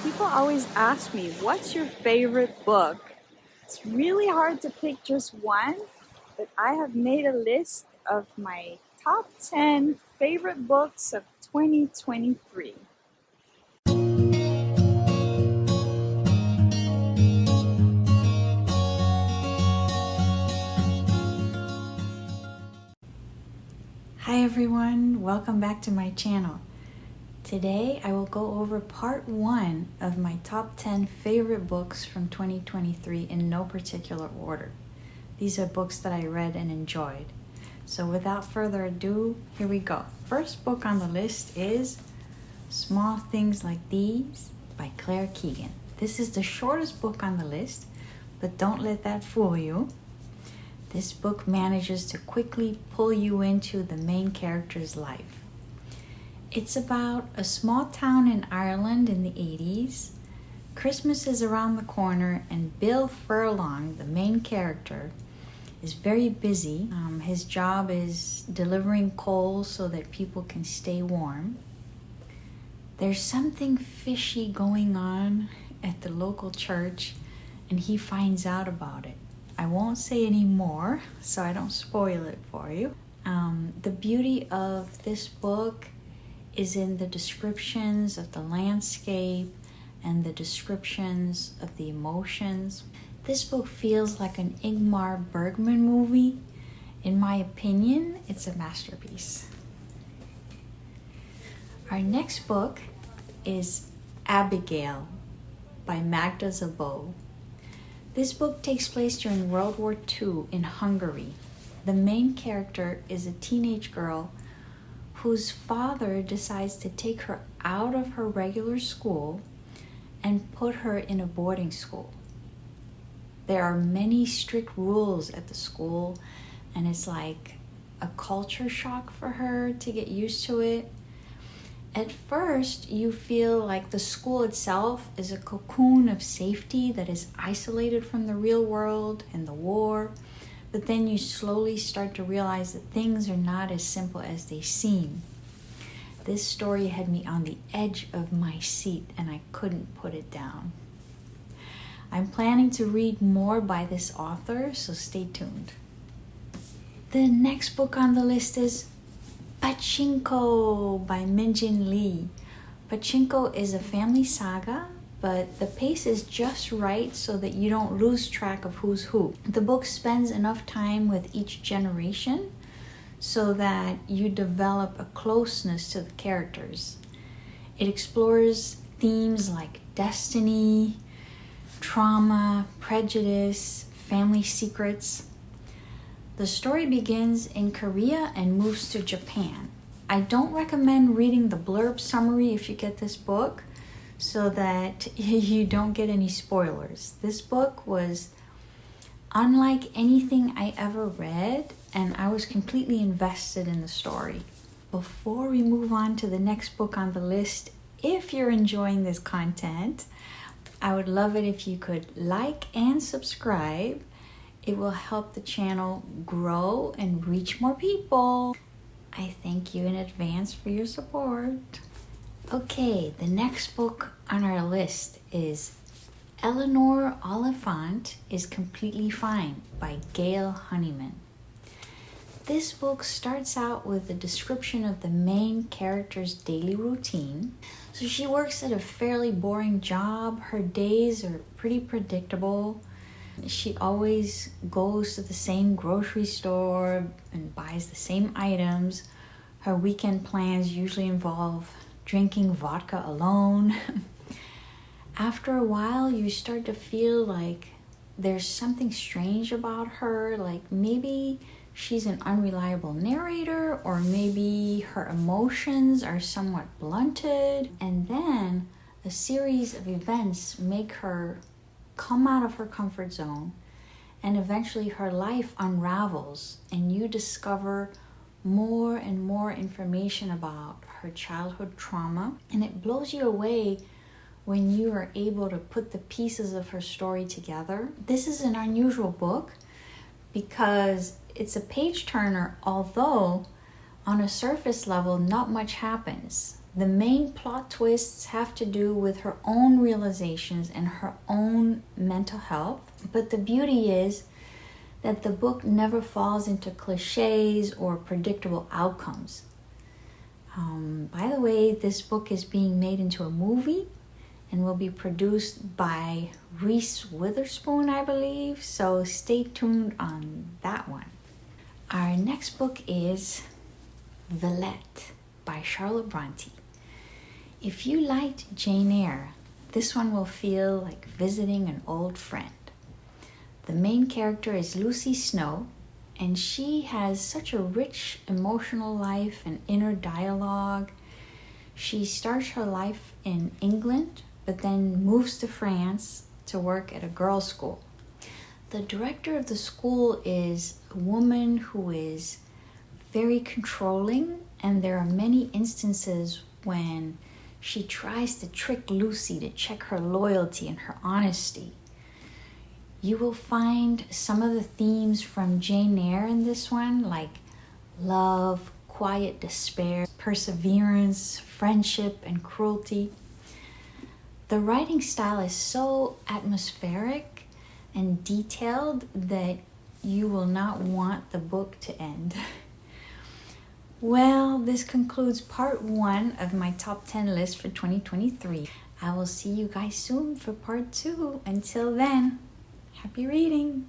People always ask me, what's your favorite book? It's really hard to pick just one, but I have made a list of my top 10 favorite books of 2023. Hi everyone, welcome back to my channel. Today I will go over part 1 of my top 10 favorite books from 2023 in no particular order. These are books that I read and enjoyed. So without further ado, here we go. First book on the list is Small Things Like These by Keegan. This is the shortest book on the list, but don't let that fool you. This book manages to quickly pull you into the main character's life. It's about a small town in Ireland in the 80s. Christmas is around the corner and Bill Furlong, the main character, is very busy. His job is delivering coal so that people can stay warm. There's something fishy going on at the local church and he finds out about it. I won't say any more so I don't spoil it for you. The beauty of this book is in the descriptions of the landscape and the descriptions of the emotions. This book feels like an Ingmar Bergman movie. In my opinion, it's a masterpiece. Our next book is Abigail by Magda Szabo. This book takes place during World War II in Hungary. The main character is a teenage girl whose father decides to take her out of her regular school and put her in a boarding school. There are many strict rules at the school, and it's like a culture shock for her to get used to it. At first, you feel like the school itself is a cocoon of safety that is isolated from the real world and the war, but then you slowly start to realize that things are not as simple as they seem. This story had me on the edge of my seat and I couldn't put it down. I'm planning to read more by this author, so stay tuned. The next book on the list is Pachinko by Min Jin Lee. Pachinko is a family saga, but the pace is just right so that you don't lose track of who's who. The book spends enough time with each generation so that you develop a closeness to the characters. It explores themes like destiny, trauma, prejudice, family secrets. The story begins in Korea and moves to Japan. I don't recommend reading the blurb summary if you get this book so that you don't get any spoilers. This book was unlike anything I ever read, and I was completely invested in the story. Before we move on to the next book on the list, if you're enjoying this content, I would love it if you could like and subscribe. It will help the channel grow and reach more people. I thank you in advance for your support. Okay, the next book on our list is Eleanor Oliphant is Completely Fine by Gayle Honeyman. This book starts out with a description of the main character's daily routine. So she works at a fairly boring job. Her days are pretty predictable. She always goes to the same grocery store and buys the same items. Her weekend plans usually involve drinking vodka alone. After a while, you start to feel like there's something strange about her, like maybe she's an unreliable narrator, or maybe her emotions are somewhat blunted. And then a series of events make her come out of her comfort zone, and eventually her life unravels and you discover more and more information about her childhood trauma, and it blows you away when you are able to put the pieces of her story together. This is an unusual book because it's a page turner, although on a surface level not much happens. The main plot twists have to do with her own realizations and her own mental health. But the beauty is that the book never falls into cliches or predictable outcomes. By the way, this book is being made into a movie and will be produced by Reese Witherspoon, I believe. So stay tuned on that one. Our next book is Villette by Charlotte Bronte. If you liked Jane Eyre, this one will feel like visiting an old friend. The main character is Lucy Snow, and she has such a rich emotional life and inner dialogue. She starts her life in England, but then moves to France to work at a girls' school. The director of the school is a woman who is very controlling, and there are many instances when she tries to trick Lucy to check her loyalty and her honesty. You will find some of the themes from Jane Eyre in this one, like love, quiet despair, perseverance, friendship, and cruelty. The writing style is so atmospheric and detailed that you will not want the book to end. Well, this concludes part 1 of my top 10 list for 2023. I will see you guys soon for part 2. Until then, happy reading!